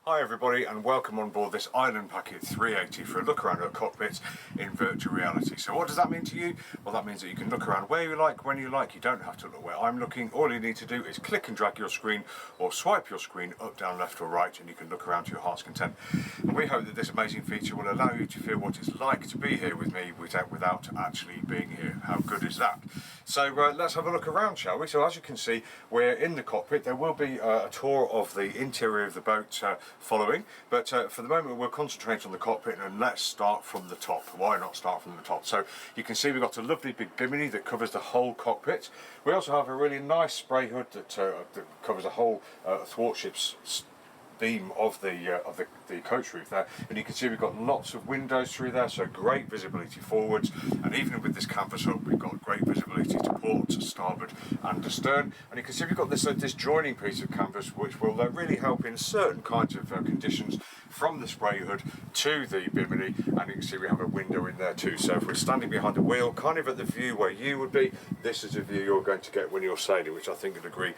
Hi everybody and welcome on board this Island Packet 380 for a look around at Cockpit in virtual reality. So what does that mean to you? Well, that means that you can look around where you like, when you like. You don't have to look where I'm looking. All you need to do is click and drag your screen or swipe your screen up, down, left or right, and you can look around to your heart's content. And we hope that this amazing feature will allow you to feel what it's like to be here with me without actually being here. How good is that? So let's have a look around, shall we? So as you can see, we're in the cockpit. There will be a tour of the interior of the boat following, but for the moment we'll concentrate on the cockpit, and let's start from the top. Why not start from the top? So you can see we've got a lovely big bimini that covers the whole cockpit. We also have a really nice spray hood that covers the whole thwartship's beam of the coach roof there, and you can see we've got lots of windows through there, so great visibility forwards, and even with this canvas up we've got great visibility to port, starboard and astern. And you can see we've got this joining piece of canvas which will really help in certain kinds of conditions, from the spray hood to the bimini, and you can see we have a window in there too. So if we're standing behind the wheel, kind of at the view where you would be, this is a view you're going to get when you're sailing, which I think you'd agree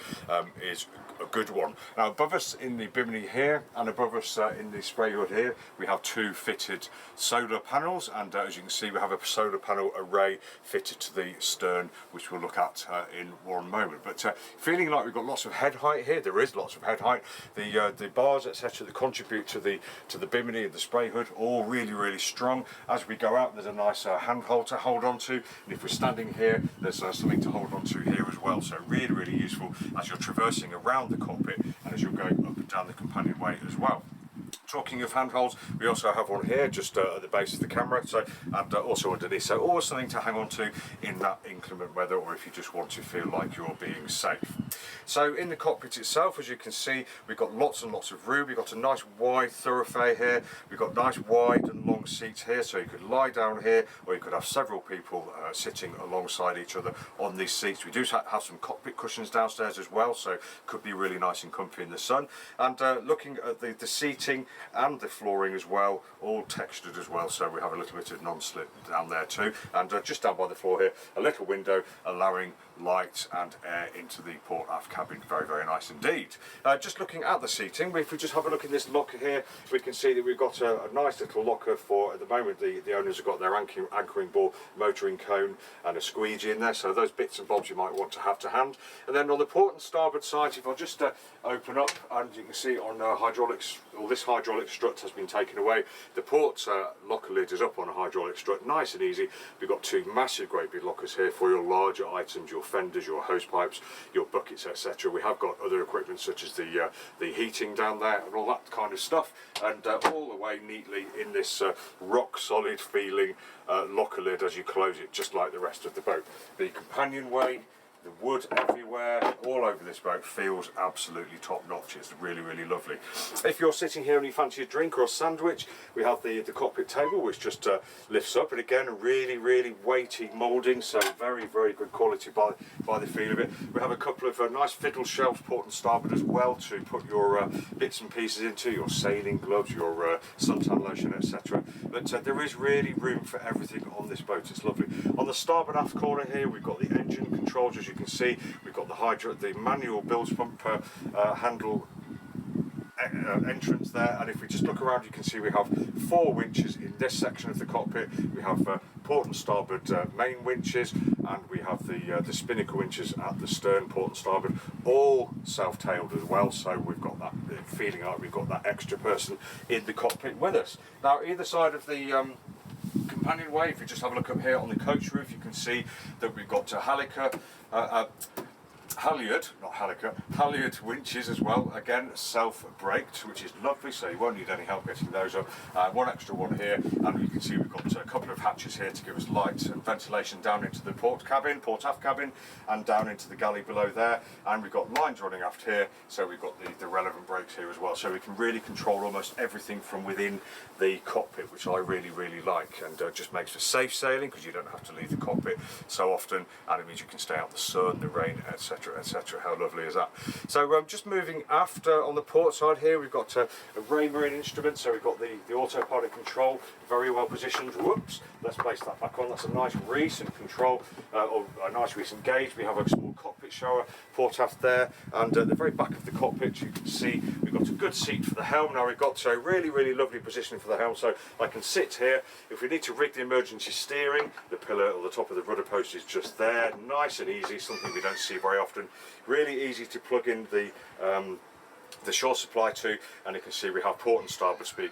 is a good one. Now above us in the bimini here and above us in the spray hood here, we have two fitted solar panels, and as you can see we have a solar panel array fitted to the stern, which we'll look at in one moment. But feeling like we've got lots of head height here. There is lots of head height. The bars etc that contribute to the bimini and the spray hood, all really strong. As we go out, there's a nice handhold to hold on to, and if we're standing here, there's something to hold on to here as well. So really useful as you're traversing around the cockpit and as you're going up and down the companionway as well. Talking of handholds, we also have one here just at the base of the camera, so, and also underneath, so always something to hang on to in that inclement weather, or if you just want to feel like you're being safe. So in the cockpit itself, as you can see, we've got lots and lots of room. We've got a nice wide thoroughfare here. We've got nice wide and long seats here, so you could lie down here, or you could have several people sitting alongside each other on these seats. We do have some cockpit cushions downstairs as well, so could be really nice and comfy in the sun. And looking at the seating and the flooring as well, all textured as well, so we have a little bit of non-slip down there too. And just down by the floor here, a little window allowing light and air into the port aft cabin. Very nice indeed. Just looking at the seating, if we just have a look in this locker here, we can see that we've got a nice little locker for, at the moment the owners have got their anchoring ball, motoring cone and a squeegee in there, so those bits and bobs you might want to have to hand. And then on the port and starboard side, if I just open up, and you can see on hydraulics, or this hydraulic strut has been taken away. The port locker lid is up on a hydraulic strut, nice and easy. We've got two massive great big lockers here for your larger items, your fenders, your hose pipes, your buckets, etc. We have got other equipment such as the heating down there and all that kind of stuff, and all the way neatly in this rock solid feeling locker lid as you close it, just like the rest of the boat. The companionway, the wood everywhere, all over this boat, feels absolutely top notch. It's really lovely. If you're sitting here and you fancy a drink or a sandwich, we have the cockpit table, which just lifts up, and again really weighty moulding, so very good quality by the feel of it. We have a couple of nice fiddle shelves port and starboard as well to put your bits and pieces into, your sailing gloves, your suntan lotion, etc. But there is really room for everything on this boat. It's lovely. On the starboard aft corner here, we've got the engine controls. As you can see, we've got the manual bilge pump handle entrance there, and if we just look around, you can see we have 4 winches in this section of the cockpit. We have port and starboard main winches, and we have the spinnaker winches at the stern, port and starboard, all self-tailed as well, so we've got that feeling like we've got that extra person in the cockpit with us. Now either side of the companionway, if you just have a look up here on the coach roof, you can see that we've got halyard winches as well, again self-braked, which is lovely, so you won't need any help getting those up. One extra one here, and you can see we've got a couple of hatches here to give us light and ventilation down into the port aft cabin, and down into the galley below there, and we've got lines running aft here, so we've got the relevant brakes here as well, so we can really control almost everything from within the cockpit, which I really like, and just makes for safe sailing because you don't have to leave the cockpit so often, and it means you can stay out the sun, the rain, etc. etc, etc. How lovely is that? So just moving aft on the port side here, we've got a ray marine instrument, so we've got the autopilot control, very well positioned. Whoops, let's place that back on. That's a nice recent control, or a nice recent gauge. We have a small cockpit shower port aft there, and at the very back of the cockpit you can see we've got a good seat for the helm. Now we've got a really lovely position for the helm, so I can sit here. If we need to rig the emergency steering, the pillar or the top of the rudder post is just there, nice and easy, something we don't see very often. Really easy to plug in the shore supply to, and you can see we have port and starboard speed